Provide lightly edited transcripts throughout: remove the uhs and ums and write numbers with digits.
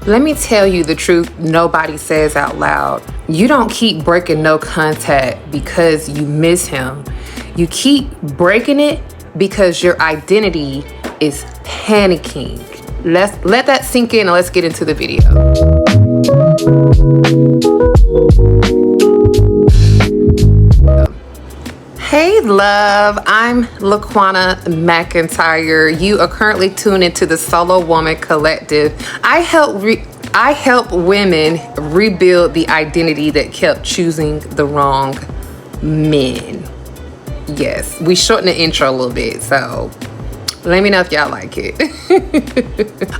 Let me tell you the truth nobody says out loud. You don't keep breaking no contact because you miss him. You keep breaking it because your identity is panicking. Let's let that sink in and let's get into the video. Hey love, I'm Laquana McIntyre. You are currently tuned into the Solo Woman Collective. I help women rebuild the identity that kept choosing the wrong men. Yes, we shortened the intro a little bit, so let me know if y'all like it.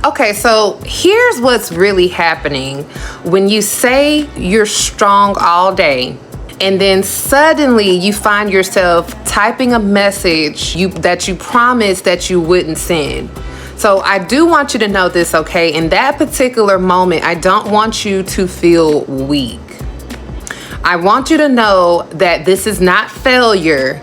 Okay, so here's what's really happening when you say you're strong all day, and then suddenly you find yourself typing a message that you promised that you wouldn't send. So I do want you to know this, okay? In that particular moment, I don't want you to feel weak. I want you to know that this is not failure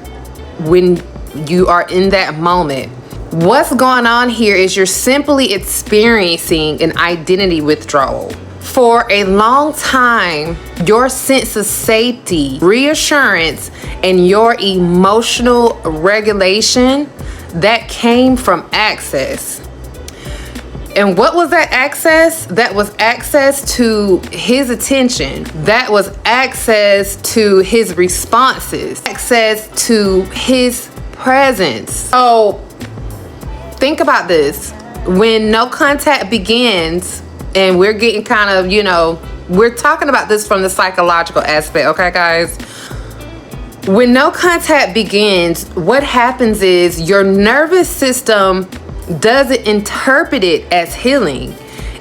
when you are in that moment. What's going on here is you're simply experiencing an identity withdrawal. For a long time, your sense of safety, reassurance, and your emotional regulation, that came from access. And what was that access? That was access to his attention. That was access to his responses, access to his presence. So think about this. When no contact begins, and we're getting kind of, we're talking about this from the psychological aspect, okay, guys? When no contact begins, what happens is your nervous system doesn't interpret it as healing.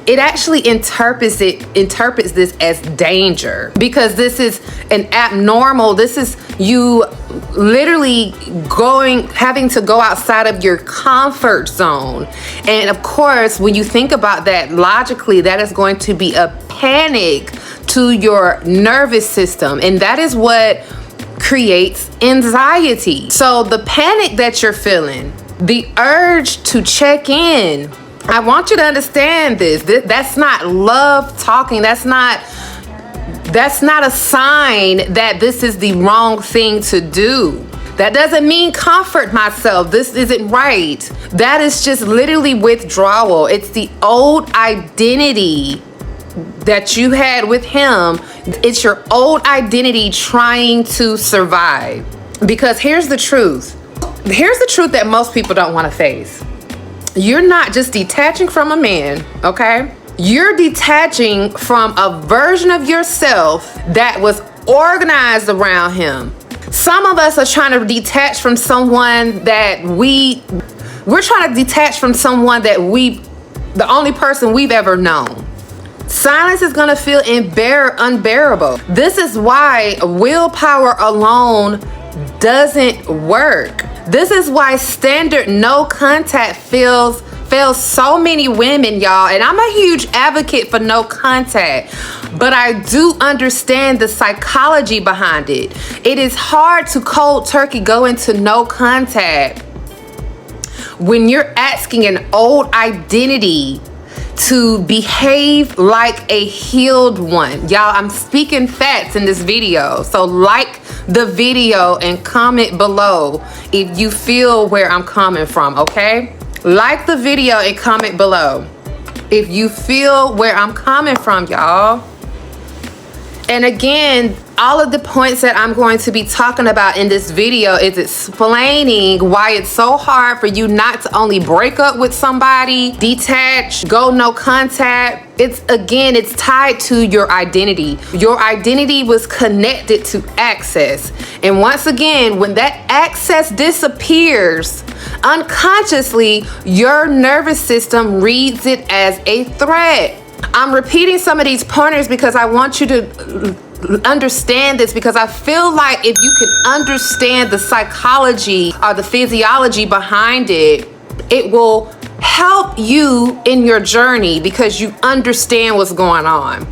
It actually interprets this as danger, because this is an abnormal, this is you literally having to go outside of your comfort zone. And of course, when you think about that logically, that is going to be a panic to your nervous system. And that is what creates anxiety. So the panic that you're feeling, the urge to check in, I want you to understand this. That's not love talking. That's not a sign that this is the wrong thing to do. That doesn't mean comfort myself. This isn't right. That is just literally withdrawal. It's the old identity that you had with him. It's your old identity trying to survive. Because here's the truth. Here's the truth that most people don't want to face. You're not just detaching from a man, okay? You're detaching from a version of yourself that was organized around him. Some of us are trying to detach from someone that we're trying to detach from someone that the only person we've ever known. Silence is gonna feel unbearable. This is why willpower alone doesn't work. This is why standard no contact fails so many women, y'all. And I'm a huge advocate for no contact, but I do understand the psychology behind it. It is hard to cold turkey go into no contact when you're asking an old identity to behave like a healed one. Y'all, I'm speaking facts in this video. So like the video and comment below if you feel where I'm coming from, okay? Like the video and comment below if you feel where I'm coming from, y'all. And again, all of the points that I'm going to be talking about in this video is explaining why it's so hard for you not to only break up with somebody, detach, go no contact. It's tied to your identity. Your identity was connected to access. And once again, when that access disappears, unconsciously, your nervous system reads it as a threat. I'm repeating some of these pointers because I want you to understand this, because I feel like if you can understand the psychology or the physiology behind it, it will help you in your journey because you understand what's going on.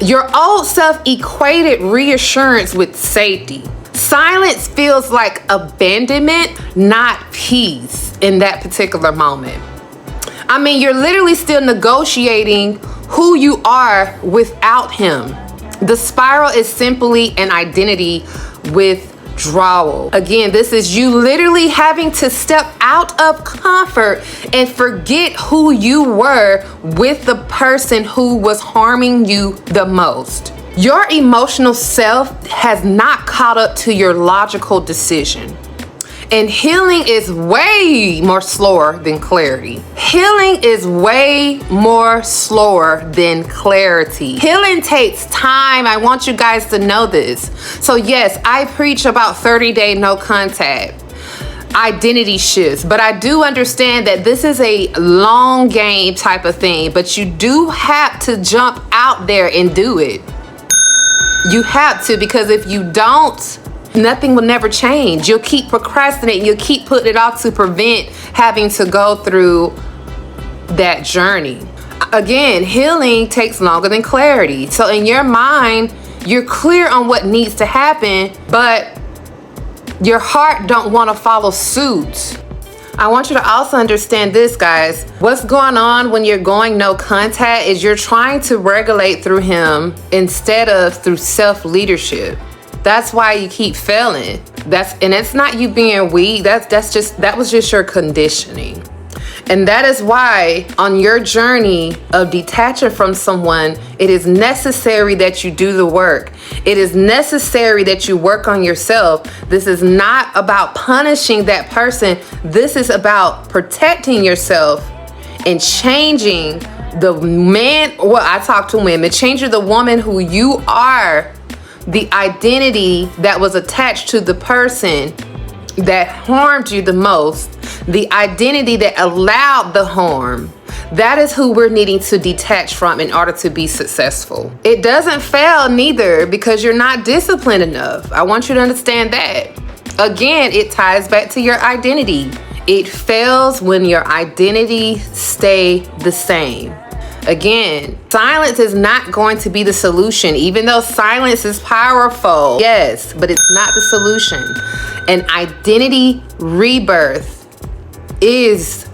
Your old self equated reassurance with safety. Silence feels like abandonment, not peace in that particular moment. I mean, you're literally still negotiating who you are without him. The spiral is simply an identity withdrawal. Again, this is you literally having to step out of comfort and forget who you were with the person who was harming you the most. Your emotional self has not caught up to your logical decision. And healing is way more slower than clarity. Healing is way more slower than clarity. Healing takes time. I want you guys to know this. So yes, I preach about 30-day no contact, identity shifts, but I do understand that this is a long game type of thing, but you do have to jump out there and do it. You have to, because if you don't, nothing will never change. You'll keep procrastinating. You'll keep putting it off to prevent having to go through that journey. Again, healing takes longer than clarity. So in your mind, you're clear on what needs to happen, but your heart don't want to follow suit. I want you to also understand this, guys. What's going on when you're going no contact is you're trying to regulate through him instead of through self-leadership. That's why you keep failing. And it's not you being weak. That was just your conditioning. And that is why on your journey of detaching from someone, it is necessary that you do the work. It is necessary that you work on yourself. This is not about punishing that person. This is about protecting yourself and changing the man. Well, I talk to women, changing the woman who you are, the identity that was attached to the person that harmed you the most, the identity that allowed the harm. That is who we're needing to detach from in order to be successful. It doesn't fail neither because you're not disciplined enough. I want you to understand that. Again, it ties back to your identity. It fails when your identity stay the same. Again, silence is not going to be the solution, even though silence is powerful. Yes, but it's not the solution. An identity rebirth is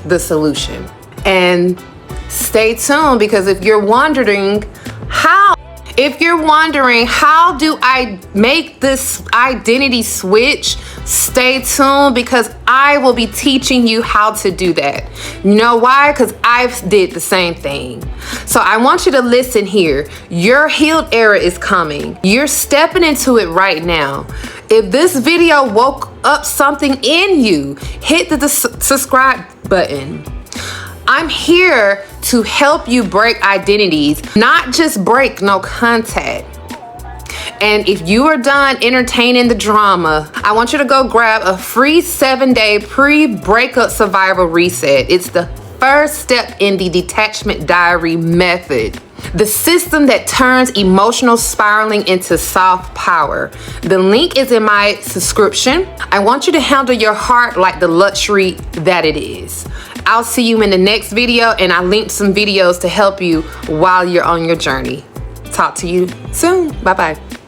the solution. And stay tuned, because if you're wondering how do I make this identity switch, stay tuned, because I will be teaching you how to do that. You know why? Because I've did the same thing. So I want you to listen here. Your healed era is coming. You're stepping into it right now. If this video woke up something in you, hit the subscribe button. I'm here to help you break identities, not just break no contact. And if you are done entertaining the drama, I want you to go grab a free 7-day pre-breakup survival reset. It's the first step in the Detachment Diary Method, the system that turns emotional spiraling into soft power. The link is in my subscription. I want you to handle your heart like the luxury that it is. I'll see you in the next video, and I linked some videos to help you while you're on your journey. Talk to you soon. Bye-bye.